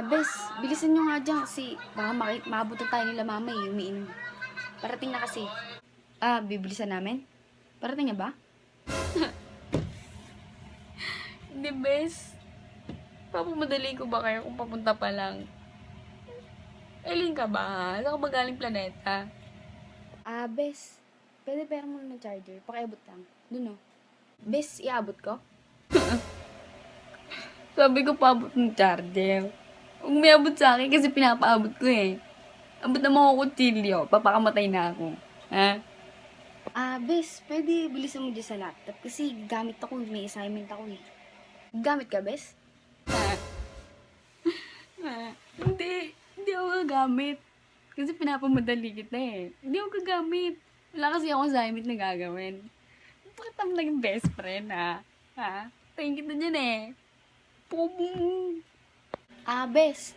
Bes, bilisan nyo nga dyan kasi baka maabutan tayo nila mama umiinom. Parating na kasi. Bibilisan namin? Parating na ba? Hindi, bes. Papamadali ko ba kayo kung papunta pa lang? Alin ka ba? Saan ka ba galing planeta? Bes, pwede pera mo ng charger. Pakiabot lang. Dun oh. Bes, iabot ko? Sabi ko paabot ng charger. Huwag may abot sa akin kasi pinapaabot ko eh. Abot na mga kutsilyo, papakamatay na ako. Ha? Bes, pwede bilisan mo dyan sa laptop kasi gamit ako, may assignment ako eh. Gamit ka, Bes? Hindi. Hindi ako gagamit. Kasi pinapamadali kita eh. Hindi ako gagamit. Wala kasi ako assignment na gagawin. Bakit ako naging best friend ha? Ha? Tingin kita dyan eh. Pum. Bes,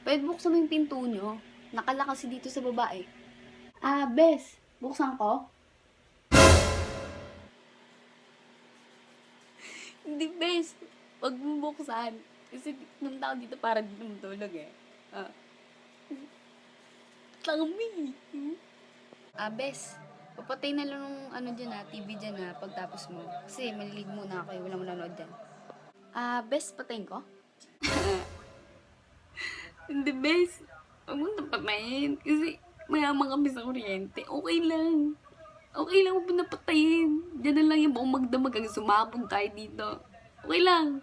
pwede buksan mo yung pinto nyo. Nakala kasi dito sa baba eh. Bes, buksan ko? Hindi best. Huwag mo buksan. Kasi pumunta ako dito para dito matulog eh. Tangmi. Bes, papatay na lang nung TV dyan pagtapos mo. Kasi malilig muna ako walang manonood dyan. Bes, patayin ko? Hindi best. Huwag mo napatayin. Kasi mayaman kami sa kuryente. Okay lang. Okay lang, huwag mo napatayin. Diyan na lang yung buong magdamag hanggang sumabog tayo dito. Okay lang.